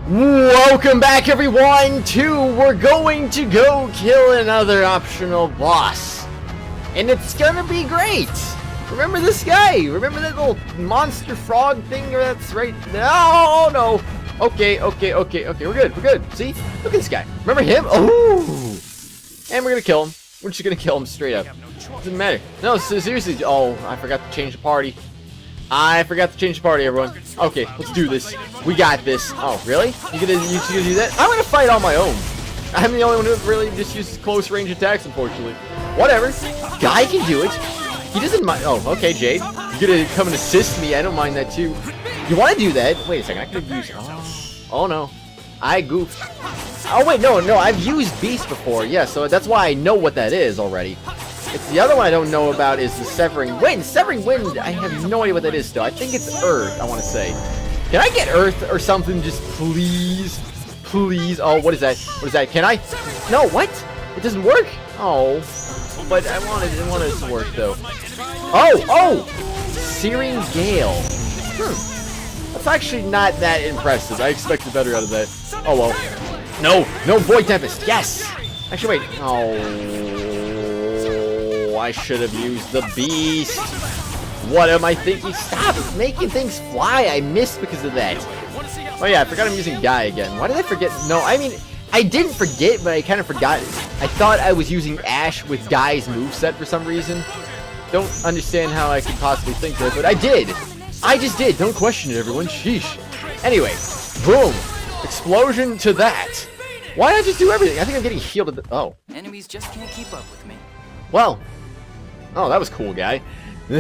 Welcome back, everyone, we're going to go kill another optional boss. And it's gonna be great. Remember this guy? Remember that little monster frog thing that's right? No. Okay, we're good. See? Look at this guy. Remember him? Oh! And we're gonna kill him. We're just gonna kill him straight up. Doesn't matter. No, seriously. Oh, I forgot to change the party. Everyone. Okay, let's do this. We got this. Oh, really? You gonna do that? I'm gonna fight on my own. I'm the only one who really just uses close range attacks, unfortunately. Whatever. Guy can do it. He doesn't mind. Oh, okay, Jade. You're gonna come and assist me. I don't mind that too. You want to do that? Wait a second. I could have used. Oh no. I goofed. Oh wait, no. I've used Beast before. Yeah, so that's why I know what that is already. It's the other one I don't know about is the Severing Wind. Severing Wind, I have no idea what that is still. I think it's Earth, I want to say. Can I get Earth or something? Just please. Please. Oh, what is that? Can I? No, what? It doesn't work? Oh. But I wanted it to work, though. Oh! Searing Gale. That's actually not that impressive. I expected better out of that. Oh, well. No, Void Tempest. Yes! Actually, wait. Oh. I should have used the Beast. What am I thinking? Stop making things fly. I missed because of that. Oh yeah, I forgot I'm using Guy again. Why did I forget? No, I mean, I didn't forget, but I kind of forgot. I thought I was using Asch with Guy's moveset for some reason. Don't understand how I could possibly think that, but I did. I just did. Don't question it, everyone. Sheesh. Anyway, boom. Explosion to that. Why not just do everything? I think I'm getting healed at the... Oh. Enemies just can't keep up with me. Well. Oh, that was cool, Guy. The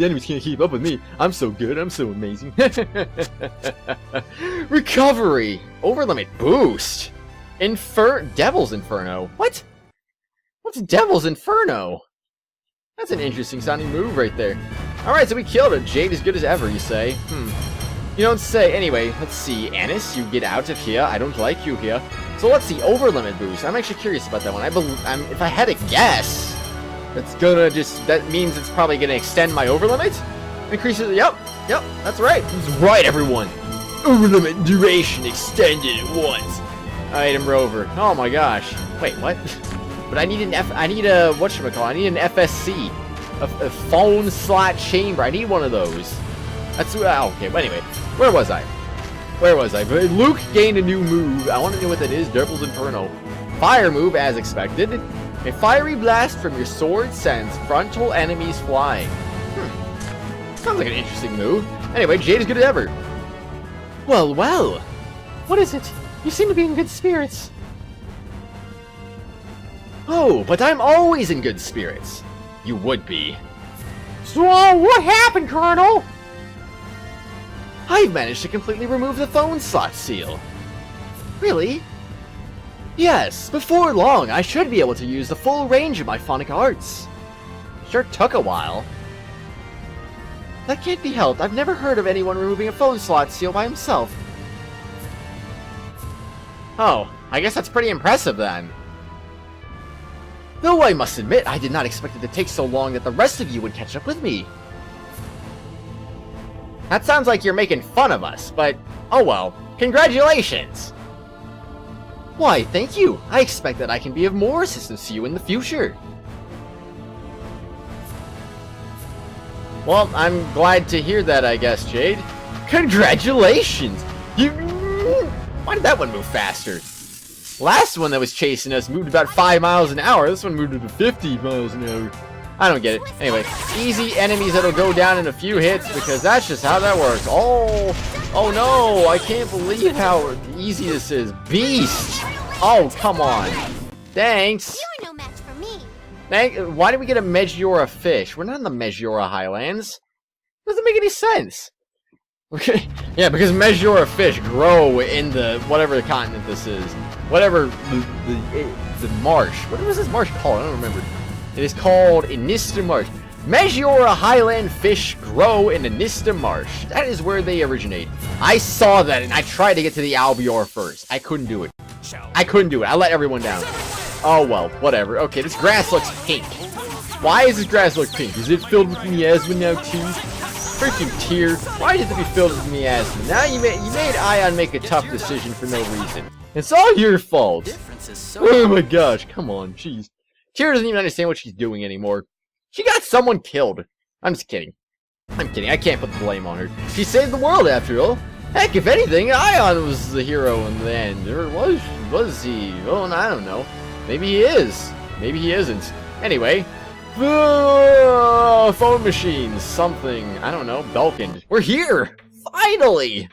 enemies can't keep up with me. I'm so good. I'm so amazing. Recovery. Overlimit boost. Devil's Inferno. What? What's Devil's Inferno? That's an interesting sounding move right there. Alright, so we killed it. Jade as good as ever, you say? You don't say. Anyway, let's see. Annis, you get out of here. I don't like you here. So let's see. Overlimit boost. I'm actually curious about that one. If I had a guess... that means it's probably gonna extend my overlimit? Increases, yep, that's right. That's right, everyone. Overlimit duration extended at once. Item rover. Oh my gosh. Wait, what? But I need an whatchamacallit? I need an FSC. A phone slot chamber. I need one of those. That's, okay, but anyway. Where was I? Luke gained a new move. I want to know what that is. Devil's Inferno. Fire move, as expected. A fiery blast from your sword sends frontal enemies flying. Sounds like an interesting move. Anyway, Jade is good as ever. Well. What is it? You seem to be in good spirits. Oh, but I'm always in good spirits. You would be. So, what happened, Colonel? I've managed to completely remove the phone slot seal. Really? Yes, before long, I should be able to use the full range of my phonic arts. Sure took a while. That can't be helped. I've never heard of anyone removing a phone slot seal by himself. Oh, I guess that's pretty impressive then. Though I must admit, I did not expect it to take so long that the rest of you would catch up with me. That sounds like you're making fun of us, but oh well. Congratulations! Why, thank you. I expect that I can be of more assistance to you in the future. Well, I'm glad to hear that, I guess, Jade. Congratulations! Why did that one move faster? Last one that was chasing us moved about 5 miles an hour. This one moved to 50 miles an hour. I don't get it. Anyway, easy enemies that'll go down in a few hits because that's just how that works. Oh no, I can't believe how easy this is. Beast! Oh, come on. Thanks. You are no match for me. Why did we get a Megiora fish? We're not in the Megiora Highlands. Doesn't make any sense. Okay, yeah, because Megiora fish grow in the whatever continent this is. Whatever the marsh. What was this marsh called? I don't remember. It is called Inista Marsh. Megiora Highland fish grow in Inista Marsh. That is where they originate. I saw that and I tried to get to the Albior first. I couldn't do it. I let everyone down. Oh well, whatever. Okay, this grass looks pink. Why does this grass look pink? Is it filled with miasma now too? freaking tear. Why did it be filled with miasma? Now you made Ion make a tough decision for no reason. It's all your fault. Difference is so. Oh my gosh, come on, jeez. Tear doesn't even understand what she's doing anymore. She got someone killed. I'm just kidding. I'm kidding, I can't put the blame on her. She saved the world after all. Heck, if anything, Ion was the hero in the end. Or was he? Oh, I don't know. Maybe he is. Maybe he isn't. Anyway. Phone machines. Something. I don't know. Belkin. We're here! Finally!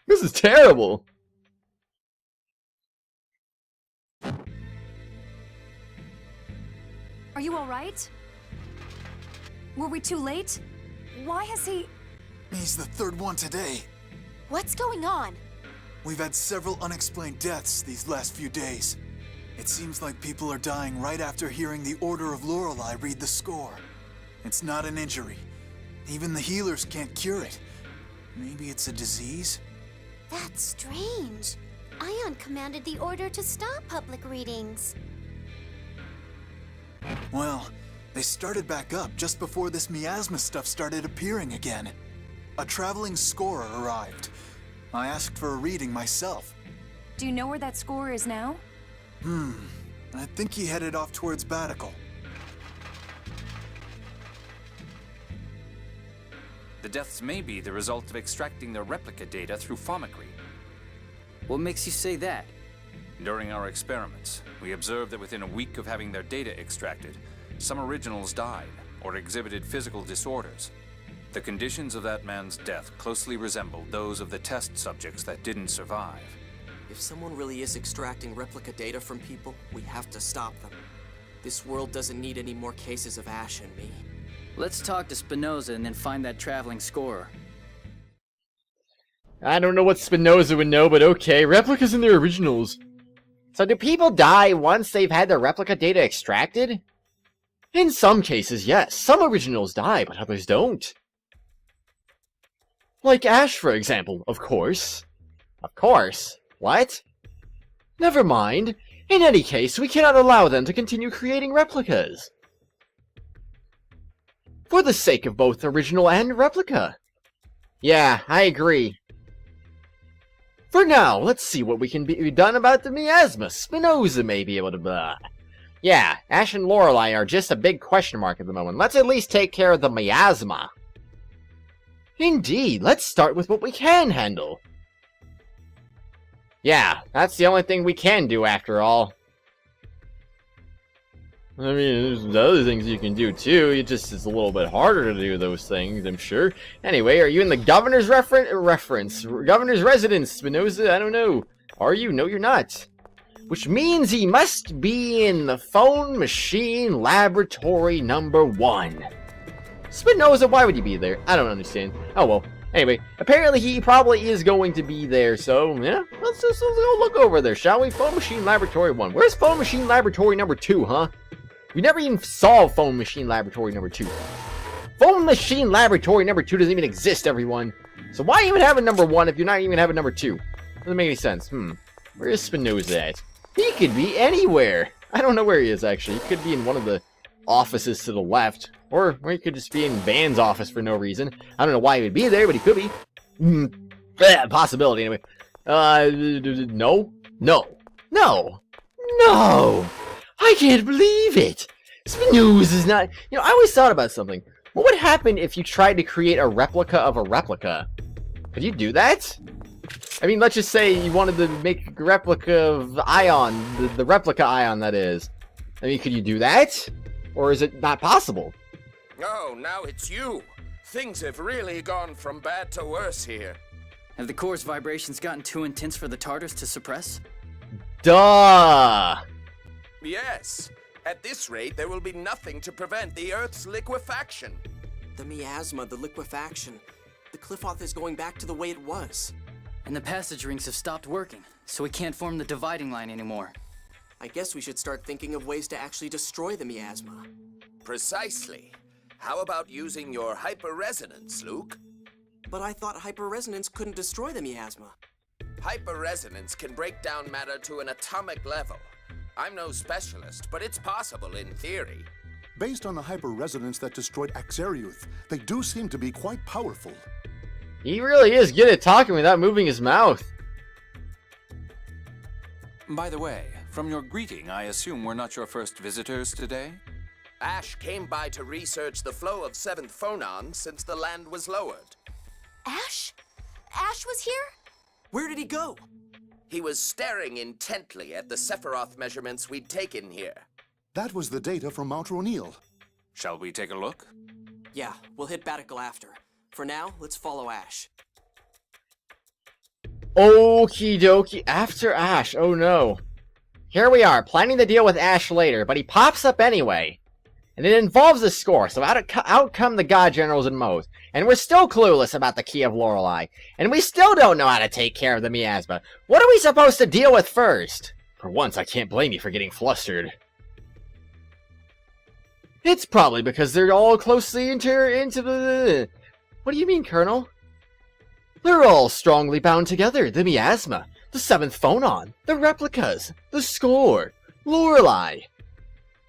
This is terrible. Are you alright? Were we too late? Why has he... He's the third one today. What's going on? We've had several unexplained deaths these last few days. It seems like people are dying right after hearing the Order of Lorelei read the score. It's not an injury. Even the healers can't cure it. Maybe it's a disease? That's strange. Ion commanded the Order to stop public readings. Well, they started back up just before this miasma stuff started appearing again. A traveling scorer arrived. I asked for a reading myself. Do you know where that scorer is now? I think he headed off towards Batical. The deaths may be the result of extracting their replica data through Fabre. What makes you say that? During our experiments, we observed that within a week of having their data extracted, some originals died or exhibited physical disorders. The conditions of that man's death closely resembled those of the test subjects that didn't survive. If someone really is extracting replica data from people, we have to stop them. This world doesn't need any more cases of Asch and me. Let's talk to Spinoza and then find that traveling scorer. I don't know what Spinoza would know, but okay. Replicas in their originals. So do people die once they've had their replica data extracted? In some cases, yes. Some originals die, but others don't. Like Asch, for example, of course. Of course. What? Never mind. In any case, we cannot allow them to continue creating replicas. For the sake of both original and replica. Yeah, I agree. For now, let's see what we can be done about the miasma. Spinoza may be able to... Yeah, Asch and Lorelei are just a big question mark at the moment. Let's at least take care of the miasma. Indeed, let's start with what we can handle. Yeah, that's the only thing we can do after all. I mean, there's other things you can do too. It's a little bit harder to do those things, I'm sure. Anyway, are you in the governor's governor's residence, Spinoza? I don't know. Are you? No, you're not. Which means he must be in the phone machine laboratory number 1. Spinoza, why would he be there? I don't understand. Oh well. Anyway, apparently he probably is going to be there, so yeah, let's go look over there, shall we? Phone machine laboratory 1. Where's phone machine laboratory number 2, huh? We never even saw phone machine laboratory number 2. Phone machine laboratory number 2 doesn't even exist, everyone. So why even have a number 1 if you're not even having number 2? Doesn't make any sense. Where is Spinoza at? He could be anywhere. I don't know where he is, actually. He could be in one of the offices to the left. Or he could just be in Van's office for no reason. I don't know why he would be there, but he could be. Possibility, anyway. No. I can't believe it. Spinoza's not... You know, I always thought about something. What would happen if you tried to create a replica of a replica? Could you do that? I mean, let's just say you wanted to make a replica of Ion, the replica Ion, that is. I mean, could you do that? Or is it not possible? Oh, now it's you. Things have really gone from bad to worse here. Have the core's vibrations gotten too intense for the Tartars to suppress? Duh! Yes. At this rate, there will be nothing to prevent the Earth's liquefaction. The miasma, the liquefaction. The Cliff-Off is going back to the way it was. And the passage rings have stopped working, so we can't form the dividing line anymore. I guess we should start thinking of ways to actually destroy the miasma. Precisely. How about using your hyperresonance, Luke? But I thought hyperresonance couldn't destroy the miasma. Hyperresonance can break down matter to an atomic level. I'm no specialist, but it's possible in theory. Based on the hyper-resonance that destroyed Axariuth, they do seem to be quite powerful. He really is good at talking without moving his mouth. By the way, from your greeting, I assume we're not your first visitors today? Asch came by to research the flow of 7th Phonon since the land was lowered. Asch? Asch was here? Where did he go? He was staring intently at the Sephiroth measurements we'd taken here. That was the data from Mount Ronil. Shall we take a look? Yeah, we'll hit Batical after. For now, let's follow Asch. Okie dokie. After Asch. Oh no. Here we are, planning to deal with Asch later, but he pops up anyway. And it involves a score, so out come the God Generals and Moes. And we're still clueless about the Key of Lorelei. And we still don't know how to take care of the miasma. What are we supposed to deal with first? For once, I can't blame you for getting flustered. It's probably because they're all closely into the... What do you mean, Colonel? They're all strongly bound together. The miasma, the 7th Phonon, the replicas, the score, Lorelei.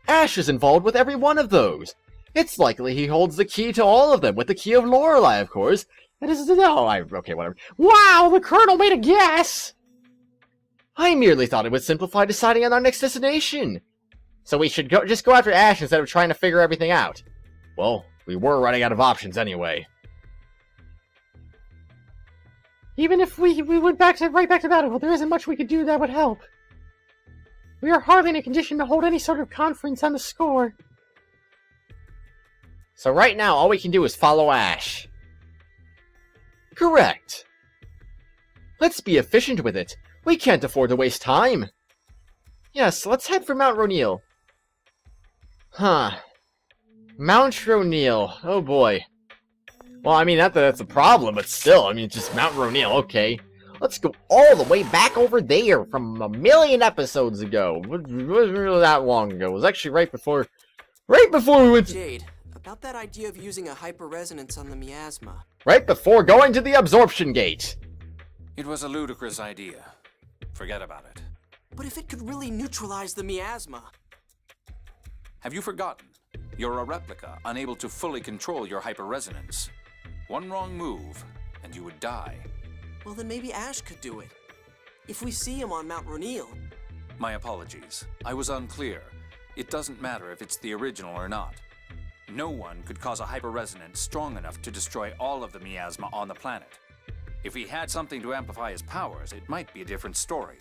Asch is involved with every one of those. It's likely he holds the key to all of them, with the Key of Lorelei, of course. Okay, whatever. Wow, the Colonel made a guess! I merely thought it would simplify deciding on our next destination. So we should just go after Asch instead of trying to figure everything out. Well, we were running out of options anyway. Even if we went right back to battle, there isn't much we could do that would help. We are hardly in a condition to hold any sort of conference on the score. So right now, all we can do is follow Asch. Correct. Let's be efficient with it. We can't afford to waste time. Yes, let's head for Mount Ronil. Huh. Mount Ronil. Oh boy. Well, I mean, that's a problem, but still, I mean, just Mount Ronil, okay. Let's go all the way back over there from 1,000,000 episodes ago. It wasn't really that long ago. It was actually right before we went to... Jade, about that idea of using a hyper-resonance on the miasma. Right before going to the absorption gate. It was a ludicrous idea. Forget about it. But if it could really neutralize the miasma... Have you forgotten? You're a replica, unable to fully control your hyper-resonance. One wrong move, and you would die. Well, then maybe Asch could do it. If we see him on Mount Ronil... My apologies. I was unclear. It doesn't matter if it's the original or not. No one could cause a hyper-resonance strong enough to destroy all of the miasma on the planet. If he had something to amplify his powers, it might be a different story.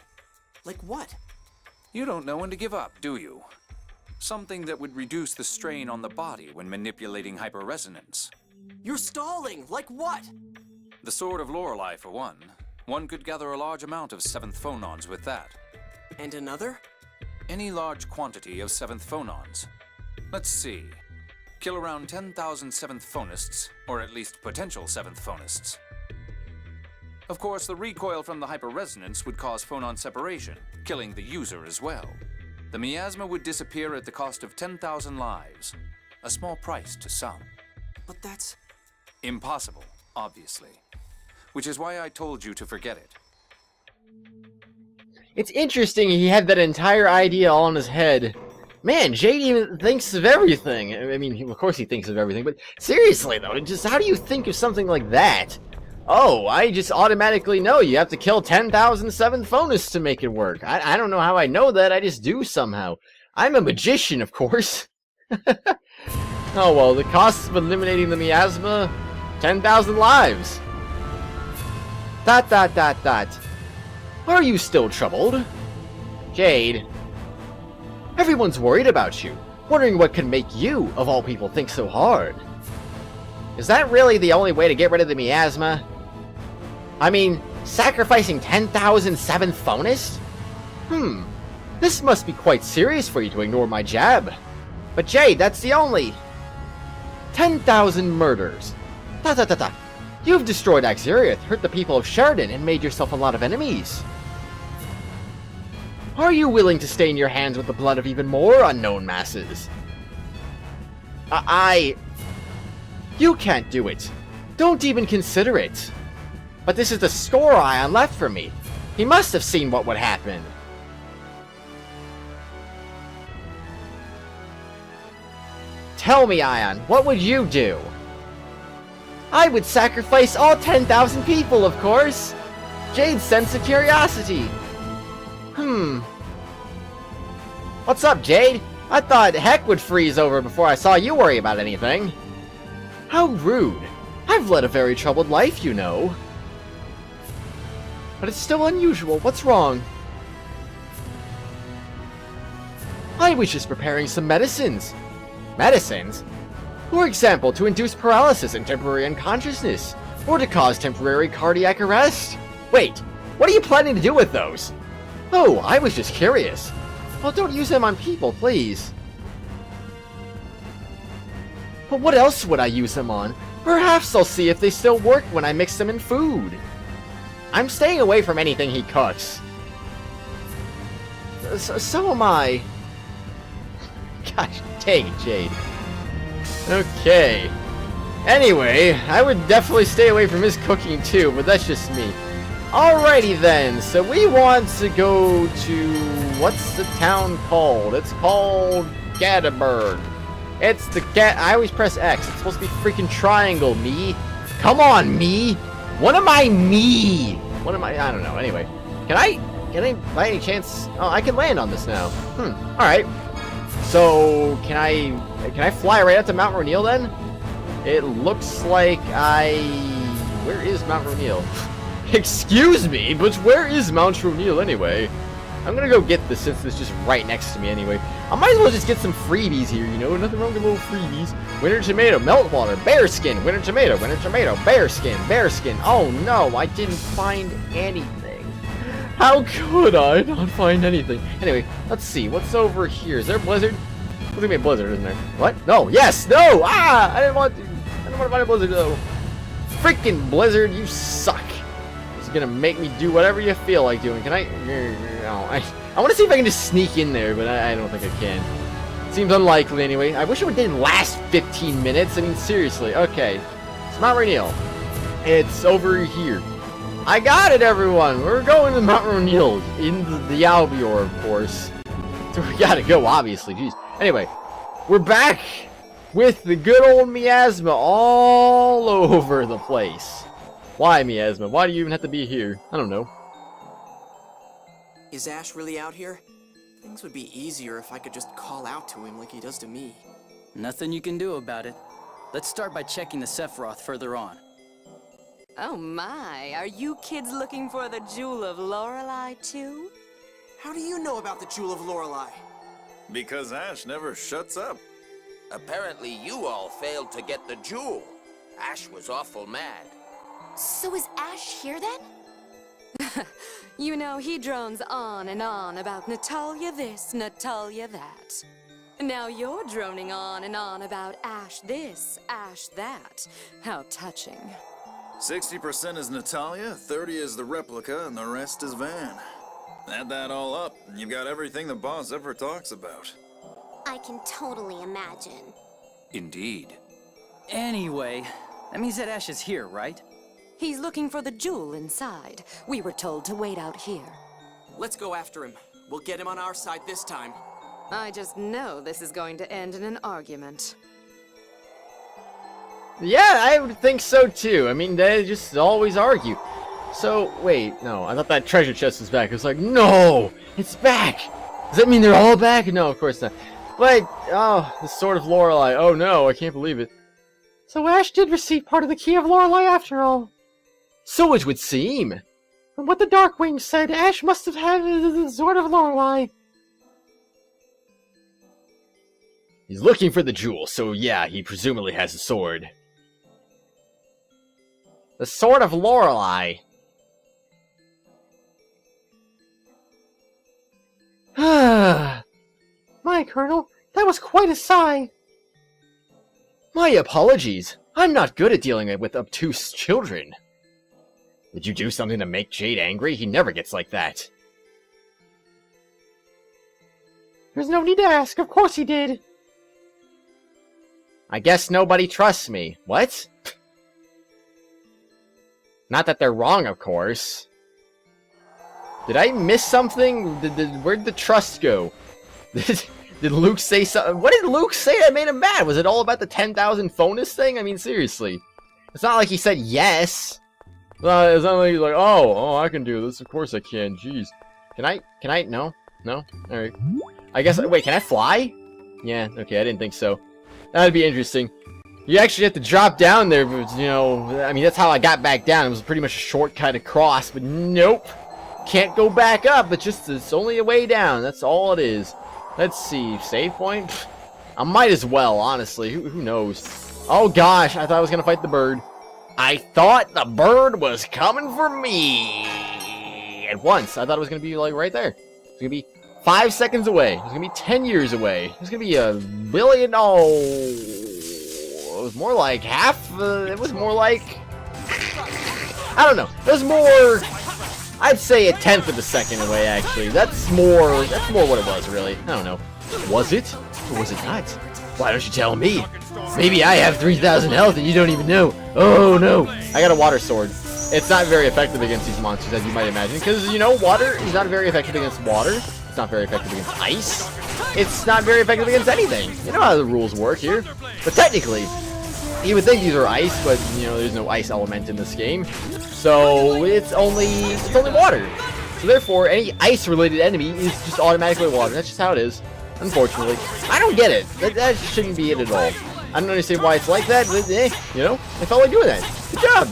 Like what? You don't know when to give up, do you? Something that would reduce the strain on the body when manipulating hyper-resonance. You're stalling! Like what? The Sword of Lorelei, for one. One could gather a large amount of 7th Phonons with that. And another? Any large quantity of 7th Phonons. Let's see. Kill around 10,000 7th Phonists, or at least potential 7th Phonists. Of course, the recoil from the hyper-resonance would cause phonon separation, killing the user as well. The miasma would disappear at the cost of 10,000 lives. A small price to some. But that's... impossible, obviously. Which is why I told you to forget it. It's interesting he had that entire idea all in his head. Man, Jade even thinks of everything. I mean, of course he thinks of everything, but seriously though, just how do you think of something like that? Oh, I just automatically know you have to kill 10,000 7th Phonus to make it work. I don't know how I know that, I just do somehow. I'm a magician, of course. Oh well, the cost of eliminating the miasma, 10,000 lives. ... Are you still troubled? Jade. Everyone's worried about you, wondering what can make you, of all people, think so hard. Is that really the only way to get rid of the miasma? I mean, sacrificing 10,000 7th Phonus? This must be quite serious for you to ignore my jab. But Jade, that's the only... 10,000 murders. You've destroyed Axariuth, hurt the people of Sheridan, and made yourself a lot of enemies. Are you willing to stain your hands with the blood of even more unknown masses? You can't do it. Don't even consider it. But this is the score Ion left for me. He must have seen what would happen. Tell me, Ion, what would you do? I would sacrifice all 10,000 people, of course! Jade's sense of curiosity. What's up, Jade? I thought heck would freeze over before I saw you worry about anything. How rude. I've led a very troubled life, you know. But it's still unusual. What's wrong? I was just preparing some medicines. Medicines? For example, to induce paralysis and temporary unconsciousness, or to cause temporary cardiac arrest. Wait, what are you planning to do with those? Oh, I was just curious. Well, don't use them on people, please. But what else would I use them on? Perhaps I'll see if they still work when I mix them in food. I'm staying away from anything he cooks. So am I. Gosh dang it, Jade. Okay. Anyway, I would definitely stay away from his cooking too, but that's just me. Alrighty then, so we want to go to... what's the town called? It's called Gadaburg. It's the I always press X. It's supposed to be freaking triangle, me. Come on, me. What am I, me? What am I don't know. Anyway, can I by any chance... oh, I can land on this now. Alright. So, can I fly right up to Mount Rainiel then? It looks like where is Mount Rainiel? Excuse me, but where is Mount Rainiel anyway? I'm gonna go get this since it's just right next to me anyway. I might as well just get some freebies here, you know? Nothing wrong with little freebies. Winter tomato, melt water, bear skin, winter tomato, bear skin, bear skin. Oh no, I didn't find anything. How could I not find anything? Anyway, let's see. What's over here? Is there a blizzard? There's gonna be a blizzard, isn't there? What? No. Yes. No. Ah! I didn't want to find a blizzard though. Freaking blizzard, you suck. It's gonna make me do whatever you feel like doing. Can I? No. I want to see if I can just sneak in there, but I don't think I can. Seems unlikely anyway. I wish it didn't last 15 minutes. I mean, seriously. Okay. It's Mount Rainiel. It's over here. I got it, everyone! We're going to Mount Rainiel in the Albior, of course. So we gotta go, obviously. Jeez. Anyway, we're back with the good old miasma all over the place. Why, miasma? Why do you even have to be here? I don't know. Is Asch really out here? Things would be easier if I could just call out to him like he does to me. Nothing you can do about it. Let's start by checking the Sephiroth further on. Oh my, are you kids looking for the Jewel of Lorelei too? How do you know about the Jewel of Lorelei? Because Asch never shuts up. Apparently you all failed to get the jewel. Asch was awful mad. So is Asch here then? You know, he drones on and on about Natalia this, Natalia that. Now you're droning on and on about Asch this, Asch that. How touching. 60% is Natalia, 30 is the replica, and the rest is Van. Add that all up, and you've got everything the boss ever talks about. I can totally imagine. Indeed. Anyway, that means that Asch is here, right? He's looking for the jewel inside. We were told to wait out here. Let's go after him. We'll get him on our side this time. I just know this is going to end in an argument. Yeah, I would think so too. I mean, they just always argue. So, wait, no, I thought that treasure chest was back. I was like, no, it's back. Does that mean they're all back? No, of course not. But, oh, the Sword of Lorelei. Oh no, I can't believe it. So Asch did receive part of the Key of Lorelei after all. So it would seem. From what the Darkwing said, Asch must have had the Sword of Lorelei. He's looking for the jewel, so yeah, he presumably has a sword. The Sword of Lorelei. My Colonel, that was quite a sigh. My apologies. I'm not good at dealing with obtuse children. Did you do something to make Jade angry? He never gets like that. There's no need to ask. Of course he did. I guess nobody trusts me. What? Not that they're wrong, of course. Did I miss something? Where'd the trust go? Did Luke say something? What did Luke say that made him mad? Was it all about the 10,000 bonus thing? I mean, seriously. It's not like he said yes. It's not like he's like, oh, I can do this. Of course I can. Jeez. Can I? No? No? Alright. I guess, wait, can I fly? Yeah, okay, I didn't think so. That'd be interesting. You actually have to drop down there, but, you know, I mean, that's how I got back down. It was pretty much a shortcut across, but nope. Can't go back up, it's only a way down. That's all it is. Let's see, save point? I might as well, honestly. Who knows? Oh gosh, I thought I was gonna fight the bird. I thought the bird was coming for me. At once, I thought it was gonna be like right there. It's gonna be 5 seconds away. It's gonna be 10 years away. It's gonna be a billion. Oh, it was more like half. It was more like, I don't know. It was more. I'd say a tenth of a second away. Actually, that's more what it was. Really, I don't know. Was it or was it not? Why don't you tell me? Maybe I have 3,000 health and you don't even know. Oh no! I got a water sword. It's not very effective against these monsters, as you might imagine, because, you know, water is not very effective against water. It's not very effective against ice. It's not very effective against anything. You know how the rules work here. But technically, you would think these are ice, but, you know, there's no ice element in this game. So, it's only water. So therefore, any ice-related enemy is just automatically water. That's just how it is, unfortunately. I don't get it. That shouldn't be it at all. I don't understand why it's like that, but, you know, I felt like doing that. Good job!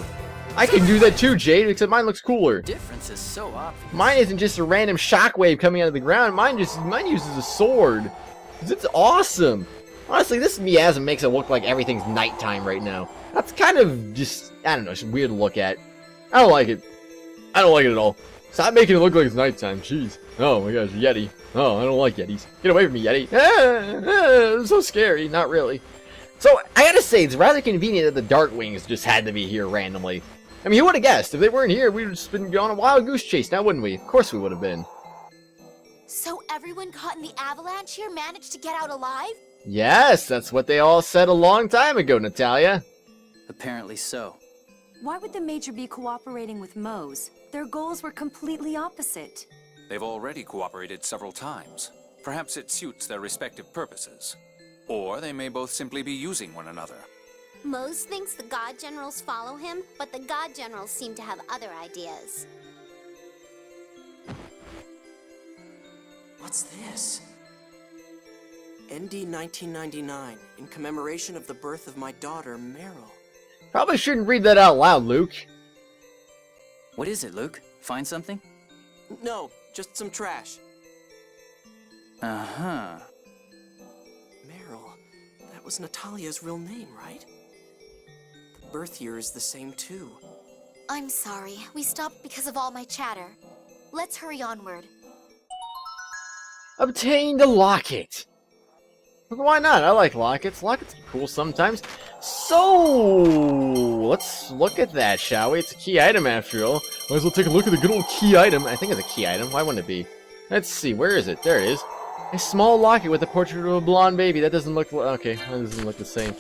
I can do that too, Jade, except mine looks cooler. Difference is so obvious. Mine isn't just a random shockwave coming out of the ground. Mine uses a sword. It's awesome. Honestly, this miasm makes it look like everything's nighttime right now. That's kind of just, I don't know, it's weird to look at. I don't like it. I don't like it at all. Stop making it look like it's nighttime. Jeez. Oh my gosh, Yeti. Oh, I don't like Yetis. Get away from me, Yeti. It's so scary. Not really. So, I gotta say, it's rather convenient that the Darkwings just had to be here randomly. I mean, who would have guessed? If they weren't here, we'd have just been on a wild goose chase now, wouldn't we? Of course we would have been. So everyone caught in the avalanche here managed to get out alive? Yes, that's what they all said a long time ago, Natalia. Apparently so. Why would the Major be cooperating with Mose? Their goals were completely opposite. They've already cooperated several times. Perhaps it suits their respective purposes. Or they may both simply be using one another. Mose thinks the God Generals follow him, but the God Generals seem to have other ideas. What's this? ND 1999, in commemoration of the birth of my daughter, Meryl. Probably shouldn't read that out loud, Luke. What is it, Luke? Find something? No, just some trash. Uh-huh. Meryl, that was Natalia's real name, right? The birth year is the same, too. I'm sorry. We stopped because of all my chatter. Let's hurry onward. Obtained a locket. Why not? I like lockets. Lockets are cool sometimes. So, let's look at that, shall we? It's a key item after all. Might as well take a look at the good old key item. I think it's a key item. Why wouldn't it be? Let's see. Where is it? There it is. A small locket with a portrait of a blonde baby. That doesn't look... Okay, that doesn't look the same.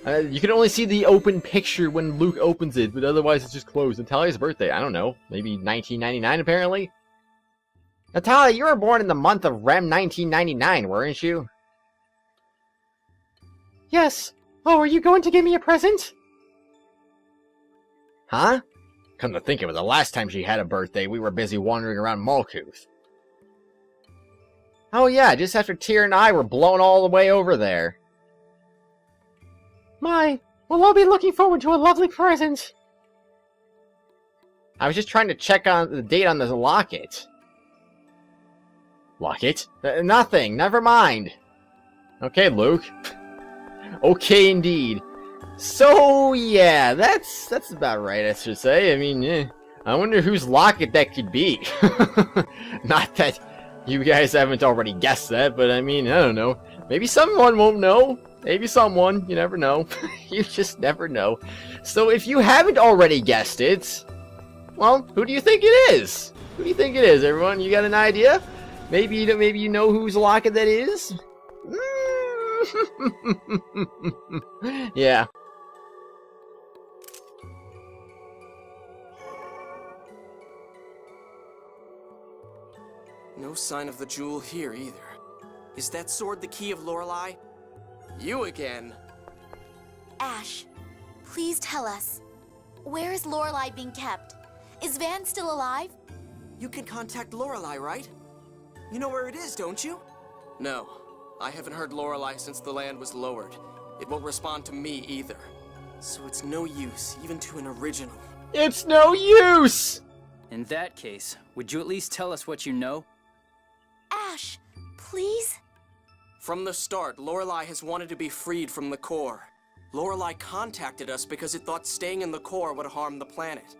You can only see the open picture when Luke opens it, but otherwise it's just closed. Natalia's birthday, I don't know. Maybe 1999, apparently? Natalia, you were born in the month of Rem 1999, weren't you? Yes. Oh, are you going to give me a present? Huh? Come to think of it, the last time she had a birthday, we were busy wandering around Malkuth. Oh yeah, just after Tyr and I were blown all the way over there. My, well, I'll be looking forward to a lovely present. I was just trying to check on the date on the locket. Locket? Nothing, never mind. Okay, Luke. Okay, indeed. So, yeah, that's about right, I should say. I mean, I wonder whose locket that could be. Not that you guys haven't already guessed that, but I mean, I don't know. Maybe someone won't know. Maybe someone. You never know. You just never know. So if you haven't already guessed it, well, who do you think it is? Who do you think it is, everyone? You got an idea? Maybe you know whose locket that is? Yeah. No sign of the jewel here either. Is that sword the key of Lorelei? You again? Asch, please tell us. Where is Lorelei being kept? Is Van still alive? You can contact Lorelei, right? You know where it is, don't you? No. I haven't heard Lorelei since the land was lowered. It won't respond to me either. So it's no use, even to an original. It's no use! In that case, would you at least tell us what you know? Asch, please? From the start, Lorelei has wanted to be freed from the core. Lorelei contacted us because it thought staying in the core would harm the planet.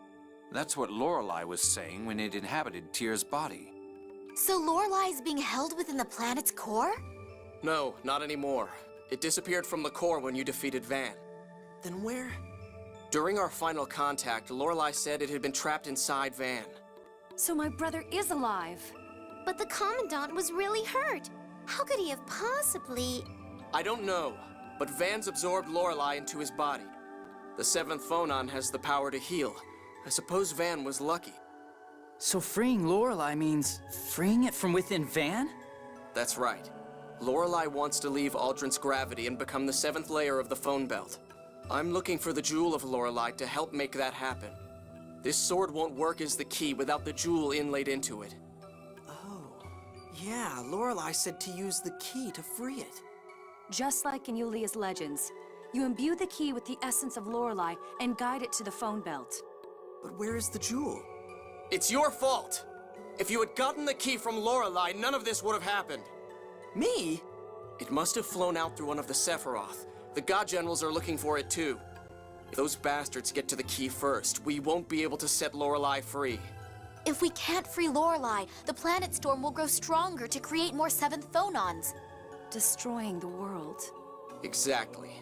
That's what Lorelei was saying when it inhabited Tyr's body. So Lorelei is being held within the planet's core? No, not anymore. It disappeared from the core when you defeated Van. Then where? During our final contact, Lorelei said it had been trapped inside Van. So my brother is alive. But the Commandant was really hurt. How could he have possibly... I don't know, but Van's absorbed Lorelei into his body. The seventh phonon has the power to heal. I suppose Van was lucky. So freeing Lorelei means freeing it from within Van? That's right. Lorelei wants to leave Aldrin's gravity and become the seventh layer of the phone belt. I'm looking for the jewel of Lorelei to help make that happen. This sword won't work as the key without the jewel inlaid into it. Oh, yeah, Lorelei said to use the key to free it. Just like in Yulia's legends, you imbue the key with the essence of Lorelei and guide it to the phone belt. But where is the jewel? It's your fault! If you had gotten the key from Lorelei, none of this would have happened. Me? It must have flown out through one of the Sephiroth. The God Generals are looking for it too. If those bastards get to the key first, we won't be able to set Lorelei free. If we can't free Lorelei, the planet storm will grow stronger to create more seventh phonons. Destroying the world. Exactly.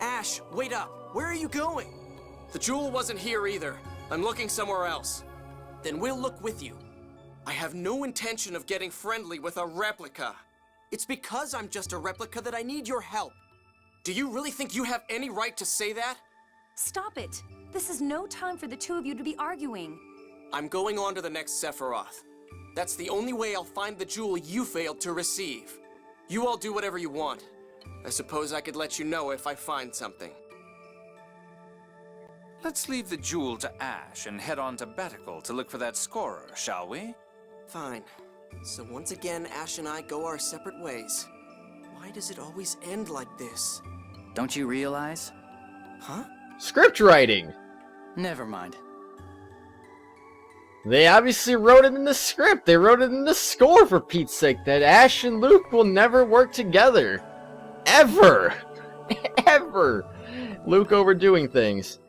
Asch, wait up! Where are you going? The jewel wasn't here either. I'm looking somewhere else. Then we'll look with you. I have no intention of getting friendly with a replica. It's because I'm just a replica that I need your help. Do you really think you have any right to say that? Stop it! This is no time for the two of you to be arguing. I'm going on to the next Sephiroth. That's the only way I'll find the jewel you failed to receive. You all do whatever you want. I suppose I could let you know if I find something. Let's leave the jewel to Asch and head on to Betical to look for that scorer, shall we? Fine. So once again, Asch and I go our separate ways. Why does it always end like this? Don't you realize? Huh? Script writing! Never mind. They obviously wrote it in the script. They wrote it in the score, for Pete's sake, that Asch and Luke will never work together. Ever! Ever! Luke overdoing things.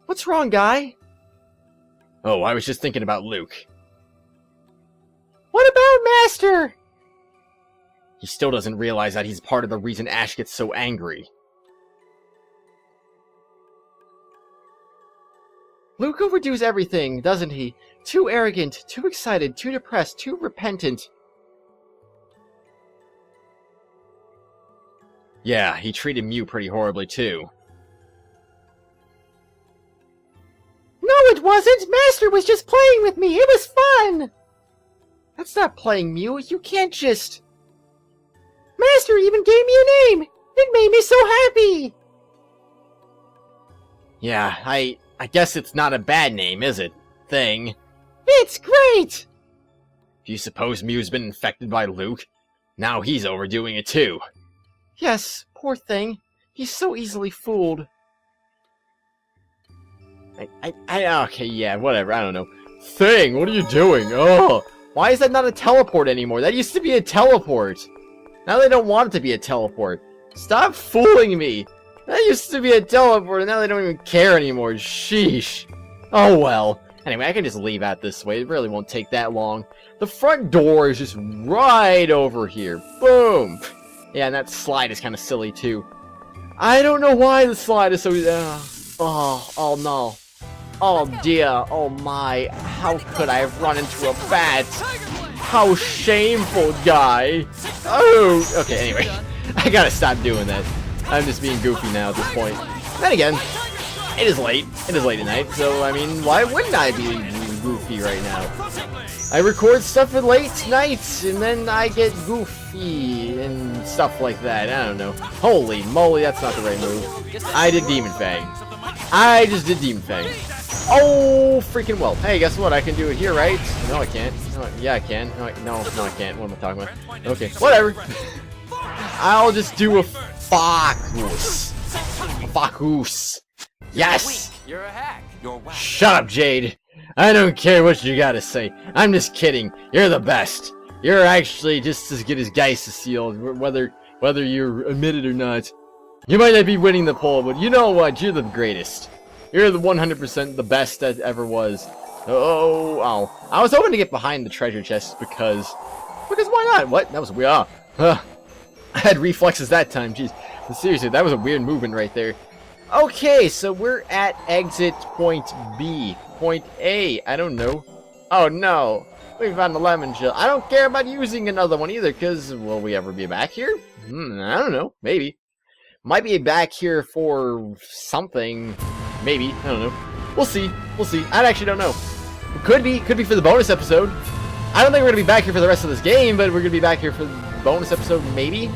What's wrong, guy? Oh, I was just thinking about Luke. What about Master? He still doesn't realize that he's part of the reason Asch gets so angry. Luke overdoes everything, doesn't he? Too arrogant, too excited, too depressed, too repentant. Yeah, he treated Mew pretty horribly, too. No, it wasn't! Master was just playing with me! It was fun! That's not playing, Mew. You can't just... Master even gave me a name! It made me so happy! Yeah, I guess it's not a bad name, is it? Thing. It's great! Do you suppose Mew's been infected by Luke? Now he's overdoing it too. Yes, poor thing. He's so easily fooled. Okay, yeah, whatever, I don't know. Thing, what are you doing? Oh, why is that not a teleport anymore? That used to be a teleport. Now they don't want it to be a teleport. Stop fooling me. That used to be a teleport, and now they don't even care anymore. Sheesh. Oh well. Anyway, I can just leave out this way. It really won't take that long. The front door is just right over here. Boom. Yeah, and that slide is kind of silly, too. I don't know why the slide is so... oh no. Oh dear. Oh my. How could I have run into a bat? How shameful, guy. Oh. Okay, anyway. I gotta stop doing that. I'm just being goofy now at this point. Then again, it is late. It is late at night, so, I mean, why wouldn't I be goofy right now. I record stuff at late nights, and then I get goofy and stuff like that. I don't know. Holy moly, that's not the right move. I did Demon Fang. I just did Demon Fang. Oh, freaking well. Hey, guess what? I can do it here, right? No, I can't. No, yeah, I can. No, I can't. What am I talking about? Okay, whatever. I'll just do a Focus. A Focus. Yes! You're a hack. You're whack. Shut up, Jade. I don't care what you gotta say. I'm just kidding. You're the best. You're actually just as good as Geistesteal, whether you admit it or not. You might not be winning the poll, but you know what? You're the greatest. You're the 100% the best that ever was. Oh. I was hoping to get behind the treasure chest because why not? What? That was weird. I had reflexes that time. Jeez. But seriously, that was a weird movement right there. Okay, so we're at exit point B. Point A. I don't know. Oh no. We found the lemon shell. I don't care about using another one either, because will we ever be back here? I don't know. Maybe. Might be back here for something. Maybe. I don't know. We'll see. We'll see. I actually don't know. Could be for the bonus episode. I don't think we're going to be back here for the rest of this game, but we're going to be back here for the bonus episode, maybe?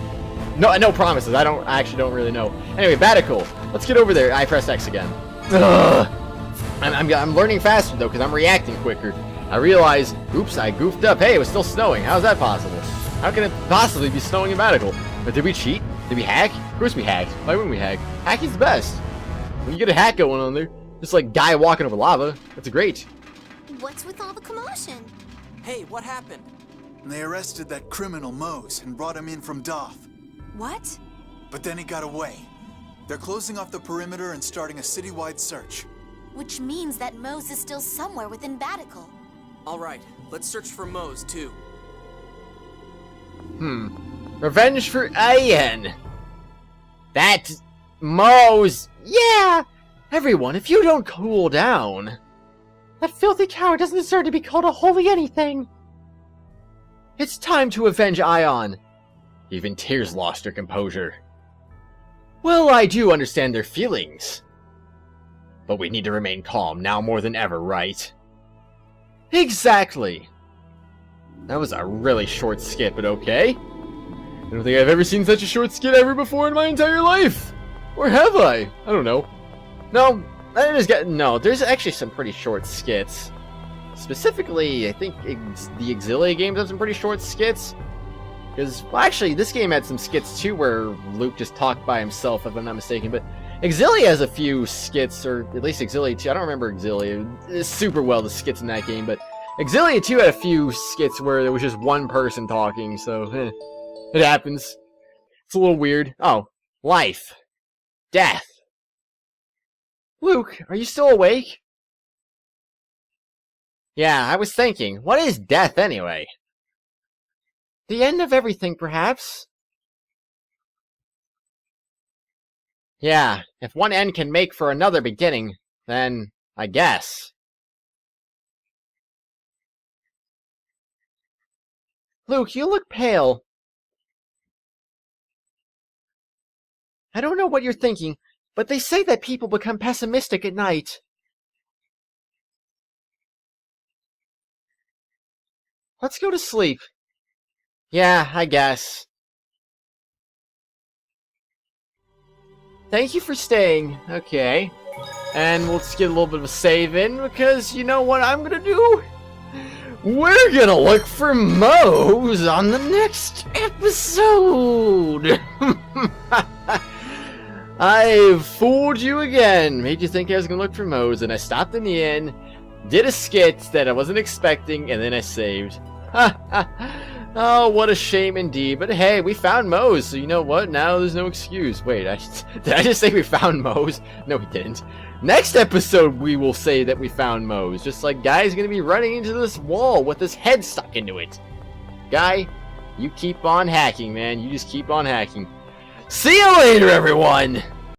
No promises. I actually don't really know. Anyway, Batical. Let's get over there. I press X again. Ugh. I'm learning faster, though, because I'm reacting quicker. I realize, oops, I goofed up. Hey, it was still snowing. How's that possible? How can it possibly be snowing in Batical? But did we cheat? Did we hack? Of course we hacked. Why wouldn't we hack? Hacking's the best. When you get a hack going on there, just like guy walking over lava, that's great. What's with all the commotion? Hey, what happened? They arrested that criminal Mose and brought him in from Doth. What? But then he got away. They're closing off the perimeter and starting a citywide search. Which means that Mose is still somewhere within Batical. All right, let's search for Mose, too. Revenge for Ian. That Mose. Yeah. Everyone, if you don't cool down. That filthy coward doesn't deserve to be called a holy anything. It's time to avenge Ion. Even Tears lost her composure. Well, I do understand their feelings. But we need to remain calm now more than ever, right? Exactly. That was a really short skit, but okay. I don't think I've ever seen such a short skit ever before in my entire life. Or have I? I don't know. No, there's actually some pretty short skits. Specifically, I think the Exilia games have some pretty short skits. Because, well, actually, this game had some skits too where Luke just talked by himself, if I'm not mistaken. But Exilia has a few skits, or at least Exilia 2. I don't remember Exilia super well, the skits in that game. But Exilia 2 had a few skits where there was just one person talking, so it happens. It's a little weird. Oh, life. Death. Luke, are you still awake? Yeah, I was thinking, what is death anyway? The end of everything, perhaps? Yeah, if one end can make for another beginning, then I guess. Luke, you look pale. I don't know what you're thinking, but they say that people become pessimistic at night. Let's go to sleep. Yeah, I guess. Thank you for staying. Okay. And we'll just get a little bit of a save in, because you know what I'm gonna do? We're gonna look for Mose on the next episode! I've fooled you again. Made you think I was gonna look for Mose, and I stopped in the inn, did a skit that I wasn't expecting, and then I saved. Oh, what a shame indeed. But hey, we found Mose, so you know what? Now there's no excuse. Wait, did I just say we found Mose? No, we didn't. Next episode, we will say that we found Mose. Just like Guy's gonna be running into this wall with his head stuck into it. Guy, you keep on hacking, man. You just keep on hacking. See you later, everyone!